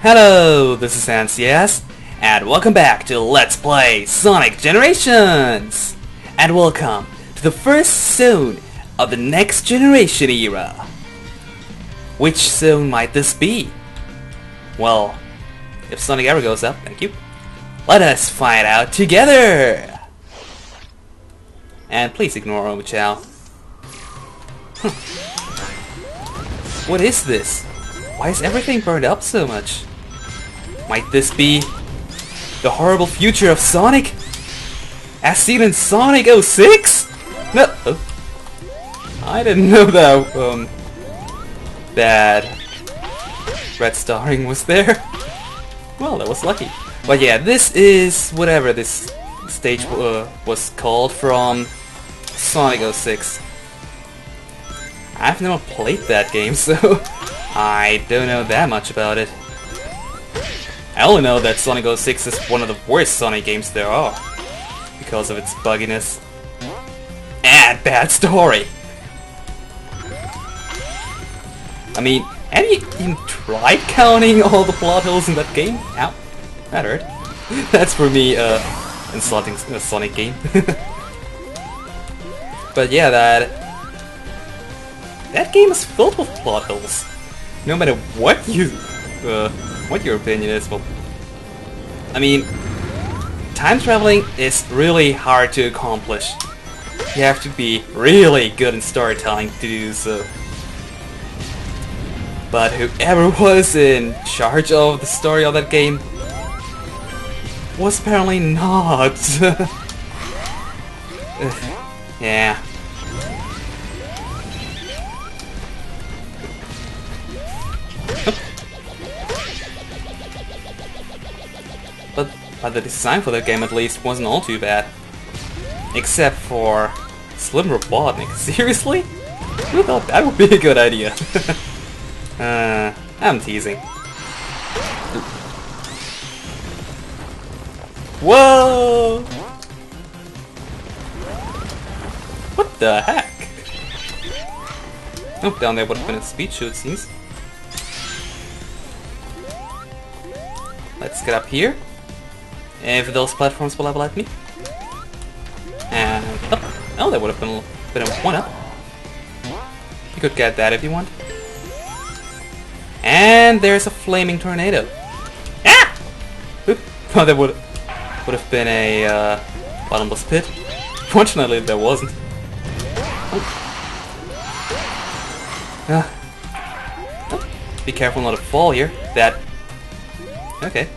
Hello, this is NCS, and welcome back to Let's Play Sonic Generations! And welcome to the first zone of the next generation era. Which zone might this be? Well, if Sonic ever goes up, thank you, let us find out together! And please ignore Omochao. What is this? Why is everything burned up so much? Might this be the horrible future of Sonic? As seen in Sonic 06? No, I didn't know that that red starring was there. Well, that was lucky. But yeah, this is whatever this stage was called from Sonic 06. I've never played that game, so I don't know that much about it. I only know that Sonic 06 is one of the worst Sonic games there are, because of its bugginess and bad story. I mean, have you even tried counting all the plot holes in that game? Ow, that hurt. That's for me, insulting a Sonic game. But yeah, that game is filled with plot holes. No matter what your opinion is. Well, I mean, time traveling is really hard to accomplish. You have to be really good in storytelling to do so. But whoever was in charge of the story of that game was apparently not. Yeah. But the design for that game at least wasn't all too bad. Except for Slim Robotnik. Seriously? Who thought that would be a good idea? I'm teasing. Whoa! What the heck? Oh, down there would have been a speed shoot, it seems. Let's get up here. If those platforms will ever let me. And up. Oh, that would have been a one-up. You could get that if you want. And there's a flaming tornado. Ah! Oop. Oh, that would have been a bottomless pit. Fortunately, there wasn't. Oh. Be careful not to fall here. Okay.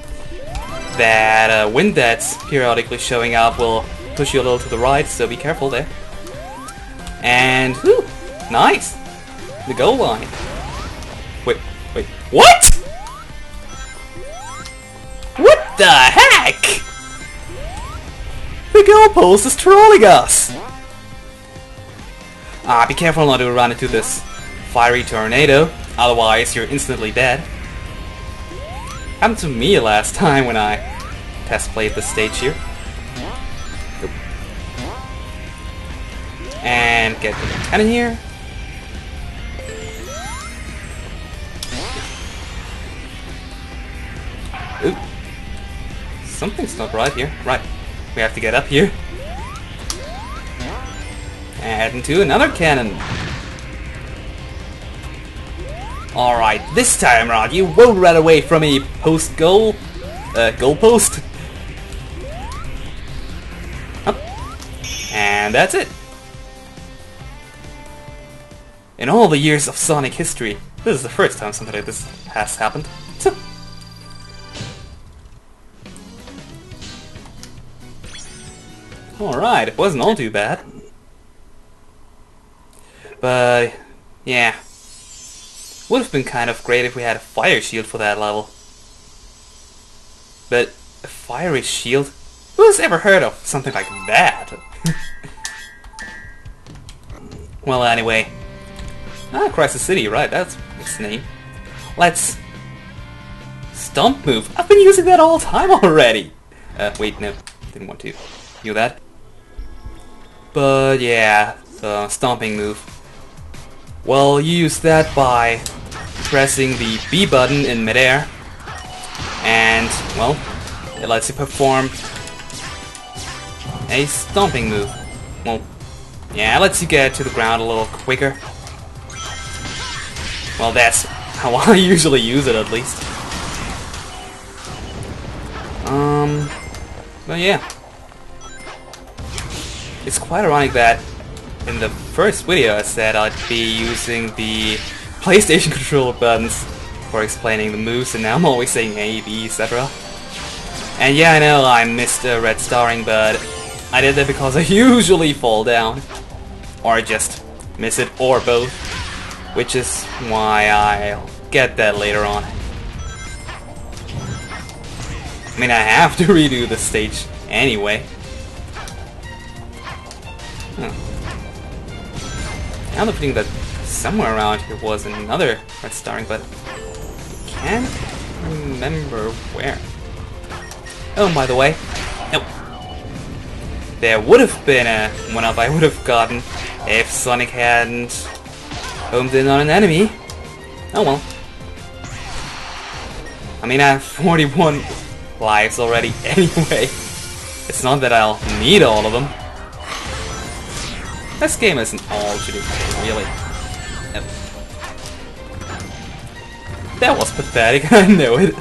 That wind that's periodically showing up will push you a little to the right, so be careful there. And, whew, nice! The goal line. Wait, what?! What the heck?! The goalpost is trolling us! Be careful not to run into this fiery tornado, otherwise you're instantly dead. Happened to me last time when I test played this stage here. And get the cannon here. Oop. Something's not right here. Right. We have to get up here. And into another cannon. Alright, this time around you won't run away from a goal post. Up. And that's it. In all the years of Sonic history, this is the first time something like this has happened. Alright, it wasn't all too bad. But, yeah. Would have been kind of great if we had a fire shield for that level. But a fiery shield? Who's ever heard of something like that? Well, anyway. Crisis City, right, that's its name. Let's... Stomp move. I've been using that all the time already! Wait, no. Didn't want to do that. But yeah, the stomping move. Well, you use that by pressing the B button in midair And, well, it lets you perform a stomping move. Well, yeah, it lets you get to the ground a little quicker. Well, that's how I usually use it, at least. But yeah. It's quite ironic that in the first video I said I'd be using the PlayStation controller buttons for explaining the moves, and now I'm always saying A, B, etc. And yeah, I know I missed red starring, but I did that because I usually fall down. Or just miss it, or both. Which is why I'll get that later on. I mean, I have to redo the stage anyway. I have a feeling that somewhere around here was another red starring, but can't remember where. Oh, by the way, nope. There would have been a one-up I would have gotten if Sonic hadn't homed in on an enemy. Oh well. I mean, I have 41 lives already anyway. It's not that I'll need all of them. This game isn't all to do, really. Yep. That was pathetic, I know it.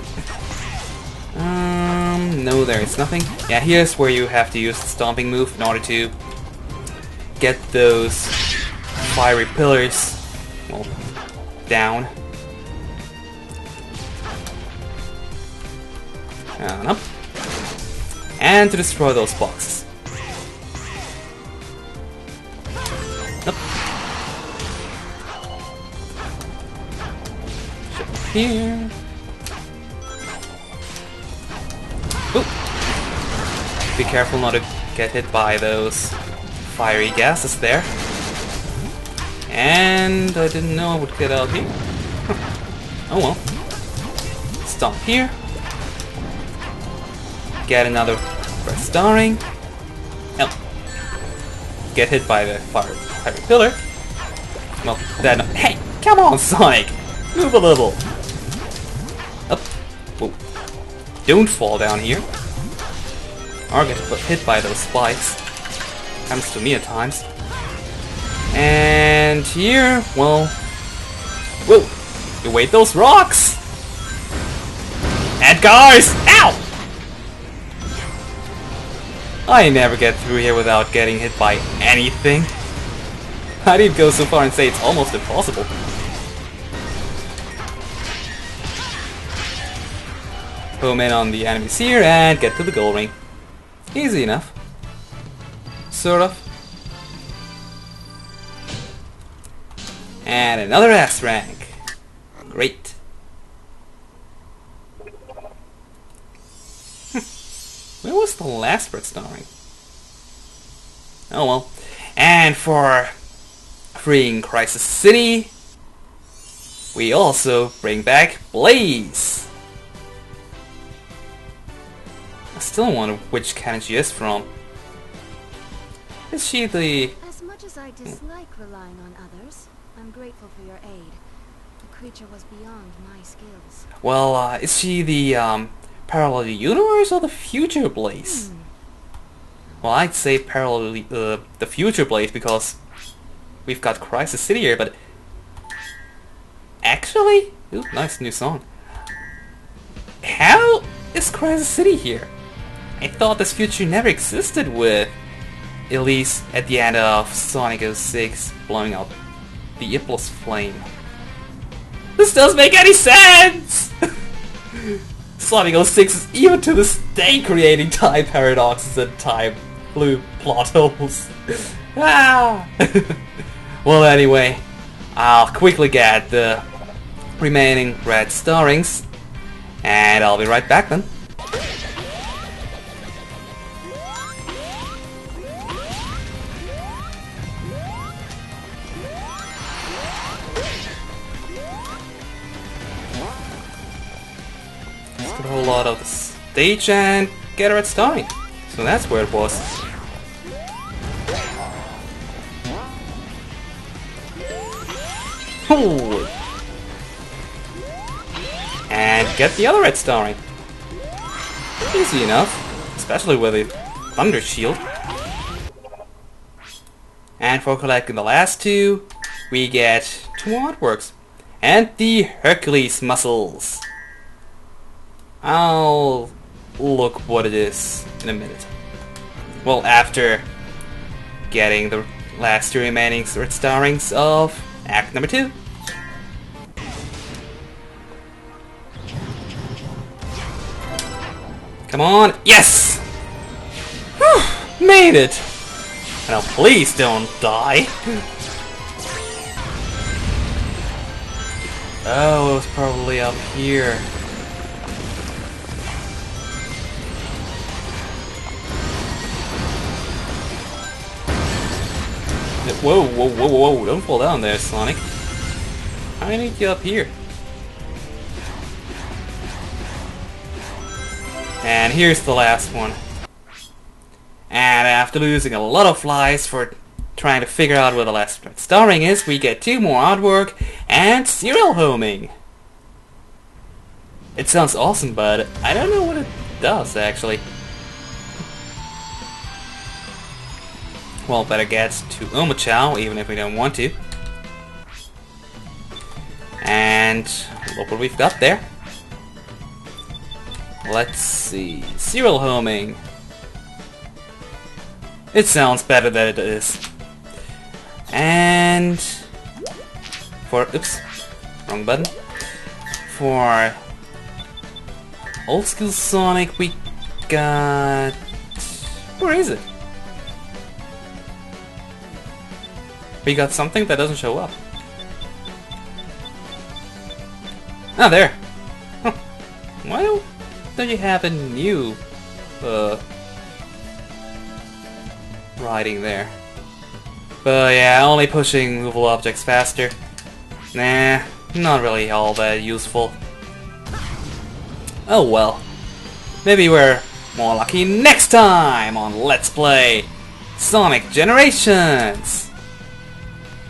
No, there is nothing. Yeah, here's where you have to use the stomping move in order to get those fiery pillars, well, down. And up. And to destroy those boxes. Up. Here. Ooh. Be careful not to get hit by those fiery gases there. And I didn't know I would get out here. Oh well. Stomp here. Get another red starring. Oh. Get hit by the fiery pillar. Well, then. Hey! Come on, Sonic! Move a little! Up. Whoa. Don't fall down here. Or get hit by those spikes. Happens to me at times. And here, well... Whoa! Evade those rocks! And guys! Ow! I never get through here without getting hit by anything. I did go so far and say it's almost impossible. Home in on the enemies here and get to the gold ring. Easy enough. Sort of. And another S rank. Great. Where was the last red starring? Oh well. And for freeing Crisis City, we also bring back Blaze. I still wonder which canon she is from. Is she the... As much as I dislike relying on others, I'm grateful for your aid. The creature was beyond my skills. Well, is she the parallel universe or the future Blaze? Well, I'd say parallel the future Blaze because we've got Crisis City here, but actually, ooh, nice new song. How is Crisis City here? I thought this future never existed with Elise at the end of Sonic 06 blowing up the Iplos flame. This doesn't make any sense! Sonic 06 is even to this day creating time paradoxes and time loop plot holes. Ah! Well, anyway, I'll quickly get the remaining red starrings, and I'll be right back then. Let's get a whole lot of the stage and get a red starring. So that's where it was. Oh. And get the other red starring. Easy enough, especially with a Thunder Shield. And for collecting the last two, we get 2 artworks. And the Hercules muscles. I'll look what it is in a minute. Well, after getting the last 2 remaining Red Star Rings of Act number 2. Come on, yes! Whew, made it! Now please don't die. Oh, it was probably up here. Whoa, whoa, whoa, whoa, don't fall down there, Sonic. I need you up here. And here's the last one. And after losing a lot of lives for trying to figure out where the last Red Star Ring is, we get 2 more artwork and serial homing. It sounds awesome, but I don't know what it does, actually. Well, better get to Omochao, even if we don't want to. And look what we've got there. Let's see. Serial homing. It sounds better than it is. And for oops, wrong button. For old school Sonic, we got. Where is it? We got something that doesn't show up. Ah, there. Huh. Why don't you have a new writing there? But yeah, only pushing movable objects faster. Nah, not really all that useful. Oh well. Maybe we're more lucky next time on Let's Play Sonic Generations,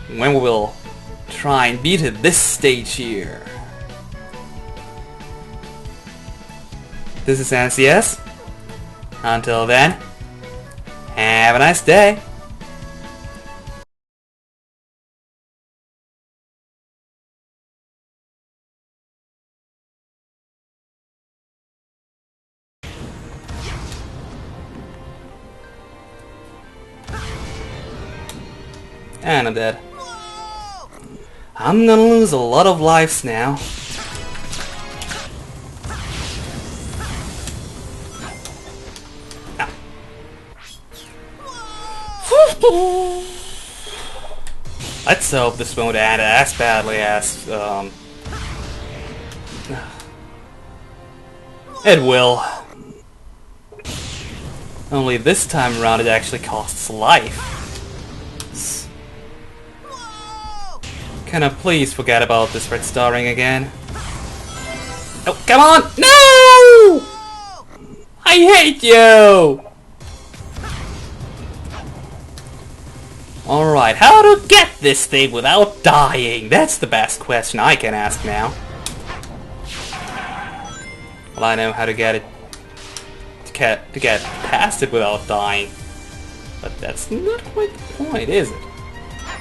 when we will try and beat this stage here. This is NCS. Until then, have a nice day. And I'm dead. I'm gonna lose a lot of lives now. Ow. Let's hope this won't end as badly as it will. Only this time around it actually costs life. Can I please forget about this Red Star Ring again? Oh, come on! No! I hate you! Alright, how to get this thing without dying? That's the best question I can ask now. Well, I know how to get it to get past it without dying. But that's not quite the point, is it?